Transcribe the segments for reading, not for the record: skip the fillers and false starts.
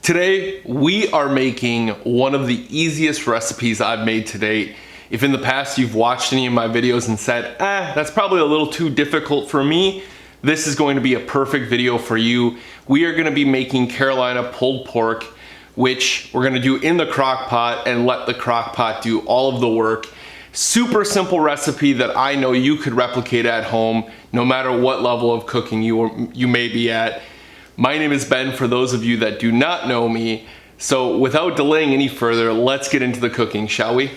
Today, we are making one of the easiest recipes I've made to date. If in the past you've watched any of my videos and said, that's probably a little too difficult for me, this is going to be a perfect video for you. We are gonna be making Carolina pulled pork, which we're gonna do in the crock pot and let the crock pot do all of the work. Super simple recipe that I know you could replicate at home, no matter what level of cooking you may be at. My name is Ben, for those of you that do not know me. So without delaying any further, let's get into the cooking, shall we?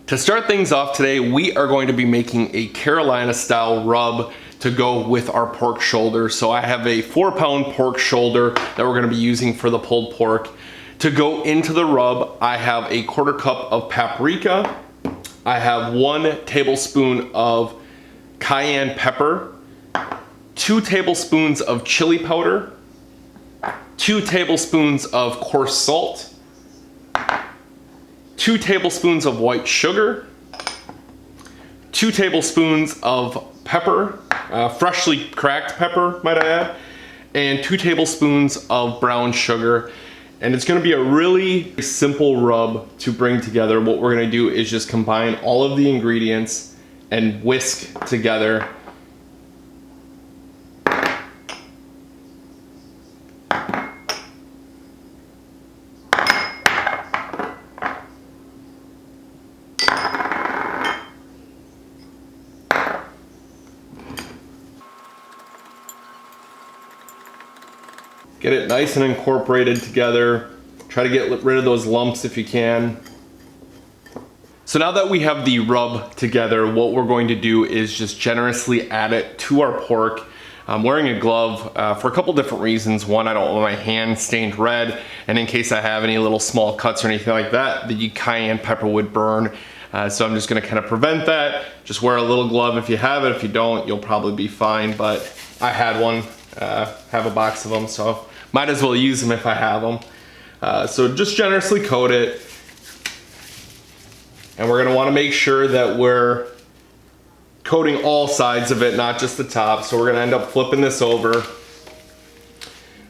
To start things off today, we are going to be making a Carolina style rub to go with our pork shoulder. So I have a 4-pound pork shoulder that we're gonna be using for the pulled pork. To go into the rub, I have a 1/4 cup of paprika. I have 1 tablespoon of cayenne pepper, 2 tablespoons of chili powder, 2 tablespoons of coarse salt, 2 tablespoons of white sugar, 2 tablespoons of pepper, freshly cracked pepper, might I add, and 2 tablespoons of brown sugar. And it's gonna be a really simple rub to bring together. What we're gonna do is just combine all of the ingredients and whisk together. Get it nice and incorporated together. Try to get rid of those lumps if you can. So now that we have the rub together, what we're going to do is just generously add it to our pork. I'm wearing a glove for a couple different reasons. One, I don't want my hand stained red, and in case I have any little small cuts or anything like that, the cayenne pepper would burn. So I'm just gonna kind of prevent that. Just wear a little glove if you have it. If you don't, you'll probably be fine, but I had one, have a box of them, so might as well use them if I have them. So just generously coat it. And we're gonna wanna make sure that we're coating all sides of it, not just the top. So we're gonna end up flipping this over.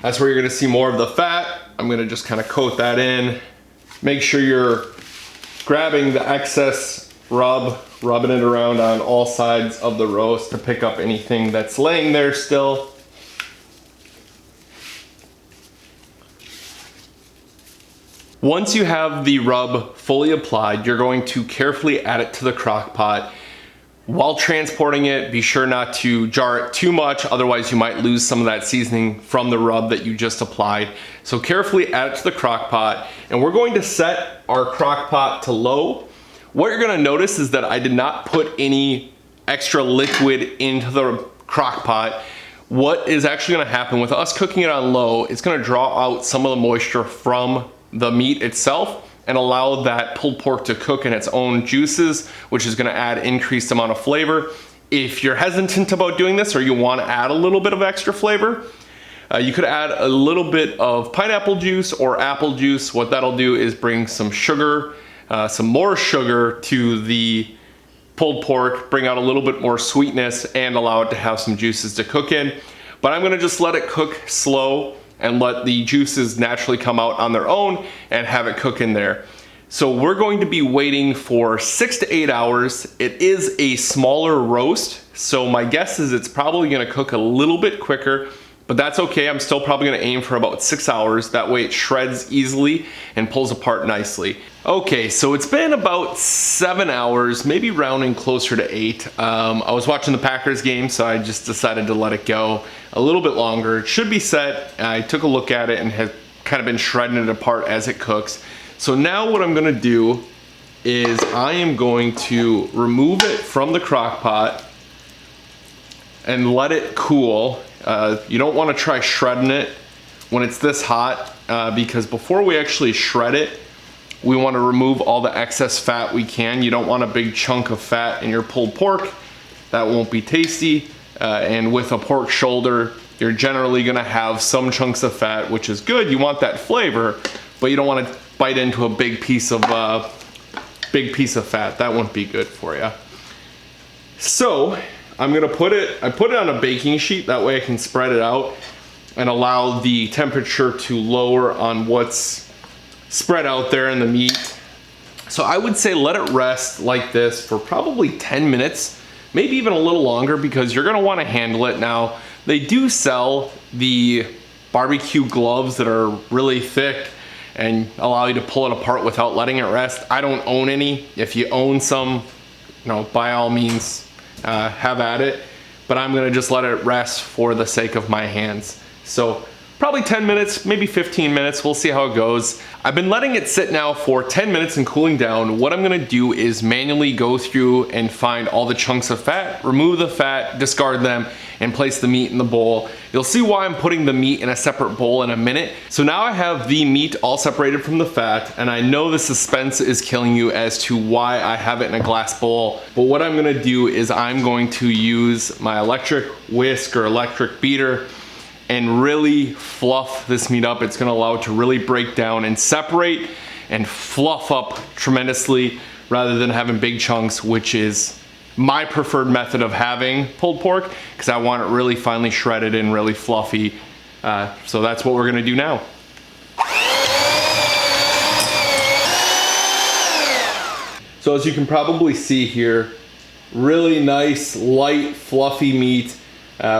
That's where you're gonna see more of the fat. I'm gonna just kind of coat that in. Make sure you're grabbing the excess rub, rubbing it around on all sides of the roast to pick up anything that's laying there still. Once you have the rub fully applied, you're going to carefully add it to the crock pot. While transporting it, be sure not to jar it too much, otherwise you might lose some of that seasoning from the rub that you just applied. So carefully add it to the crock pot, and we're going to set our crock pot to low. What you're gonna notice is that I did not put any extra liquid into the crock pot. What is actually gonna happen with us cooking it on low, it's gonna draw out some of the moisture from the meat itself and allow that pulled pork to cook in its own juices, which is gonna add increased amount of flavor. If you're hesitant about doing this or you wanna add a little bit of extra flavor, you could add a little bit of pineapple juice or apple juice. What that'll do is bring some sugar, some more sugar to the pulled pork, bring out a little bit more sweetness and allow it to have some juices to cook in. But I'm gonna just let it cook slow and let the juices naturally come out on their own and have it cook in there. So we're going to be waiting for 6 to 8 hours. It is a smaller roast, so my guess is it's probably gonna cook a little bit quicker, but that's okay. I'm still probably gonna aim for about 6 hours. That way it shreds easily and pulls apart nicely. Okay, so it's been about 7 hours, maybe rounding closer to 8. I was watching the Packers game, so I just decided to let it go a little bit longer. It should be set. I took a look at it and have kind of been shredding it apart as it cooks. So now what I'm gonna do is I am going to remove it from the crock pot and let it cool. You don't wanna try shredding it when it's this hot because before we actually shred it, we want to remove all the excess fat we can. You don't want a big chunk of fat in your pulled pork. That won't be tasty. And with a pork shoulder, you're generally gonna have some chunks of fat, which is good. You want that flavor, but you don't want to bite into a big piece of fat. That wouldn't be good for you. So I'm gonna put it on a baking sheet, that way I can spread it out and allow the temperature to lower on what's spread out there in the meat. So I would say let it rest like this for probably 10 minutes, maybe even a little longer, because you're gonna wanna handle it. Now, they do sell the barbecue gloves that are really thick and allow you to pull it apart without letting it rest. I don't own any. If you own some, by all means, have at it. But I'm gonna just let it rest for the sake of my hands. So probably 10 minutes, maybe 15 minutes. We'll see how it goes. I've been letting it sit now for 10 minutes and cooling down. What I'm gonna do is manually go through and find all the chunks of fat, remove the fat, discard them, and place the meat in the bowl. You'll see why I'm putting the meat in a separate bowl in a minute. So now I have the meat all separated from the fat, and I know the suspense is killing you as to why I have it in a glass bowl. But what I'm gonna do is I'm going to use my electric whisk or electric beater and really fluff this meat up. It's gonna allow it to really break down and separate and fluff up tremendously rather than having big chunks, which is my preferred method of having pulled pork, because I want it really finely shredded and really fluffy. So that's what we're gonna do now. So as you can probably see here, really nice, light, fluffy meat,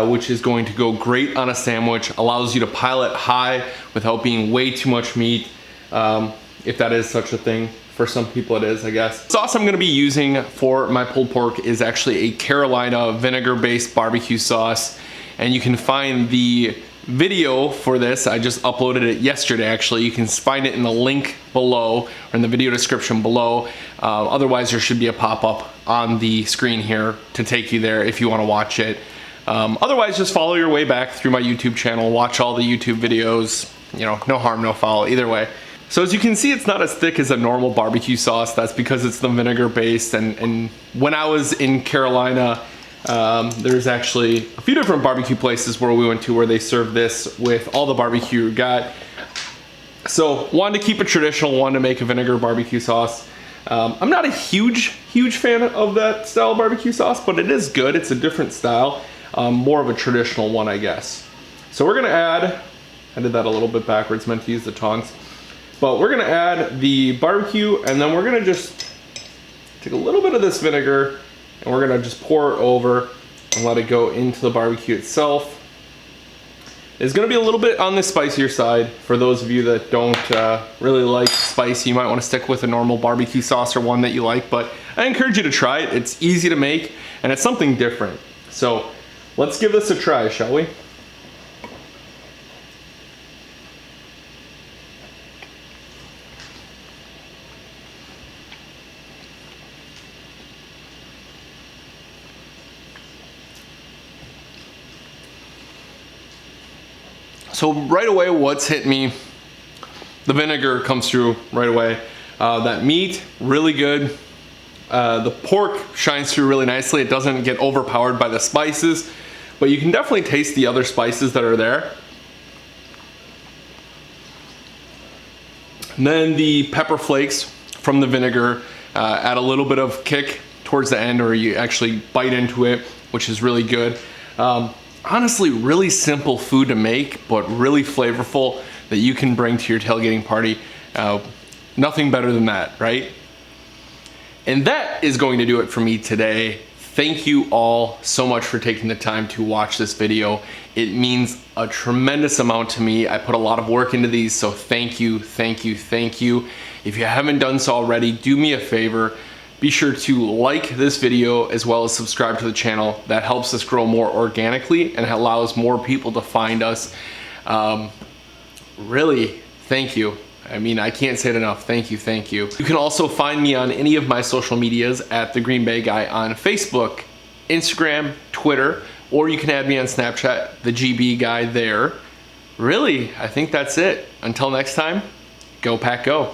which is going to go great on a sandwich. Allows you to pile it high without being way too much meat, if that is such a thing. For some people it is, I guess. The sauce I'm gonna be using for my pulled pork is actually a Carolina vinegar-based barbecue sauce. And you can find the video for this. I just uploaded it yesterday, actually. You can find it in the link below, or in the video description below. Otherwise, there should be a pop-up on the screen here to take you there if you wanna watch it. Otherwise, just follow your way back through my YouTube channel, watch all the YouTube videos, no harm, no foul, either way. So as you can see, it's not as thick as a normal barbecue sauce. That's because it's the vinegar based. And when I was in Carolina, there's actually a few different barbecue places where we went to where they serve this with all the barbecue you got. So wanted to keep it traditional, wanted to make a vinegar barbecue sauce. I'm not a huge fan of that style of barbecue sauce, but it is good. It's a different style, more of a traditional one, I guess. So we're gonna add, I did that a little bit backwards, meant to use the tongs. But we're gonna add the barbecue, and then we're gonna just take a little bit of this vinegar and we're gonna just pour it over and let it go into the barbecue itself. It's gonna be a little bit on the spicier side. For those of you that don't really like spicy, you might wanna stick with a normal barbecue sauce or one that you like, but I encourage you to try it. It's easy to make and it's something different. So let's give this a try, shall we? So right away, what's hit me, the vinegar comes through right away. That meat, really good. The pork shines through really nicely. It doesn't get overpowered by the spices, but you can definitely taste the other spices that are there. And then the pepper flakes from the vinegar add a little bit of kick towards the end, or you actually bite into it, which is really good. Honestly, really simple food to make, but really flavorful that you can bring to your tailgating party. Nothing better than that, right? And that is going to do it for me today. Thank you all so much for taking the time to watch this video. It means a tremendous amount to me. I put a lot of work into these, so thank you, thank you, thank you. If you haven't done so already, do me a favor. Be sure to like this video as well as subscribe to the channel. That helps us grow more organically and allows more people to find us. Really, thank you. I mean, I can't say it enough. Thank you, thank you. You can also find me on any of my social medias at The Green Bay Guy on Facebook, Instagram, Twitter, or you can add me on Snapchat, The GB Guy there. Really, I think that's it. Until next time, go Pack Go.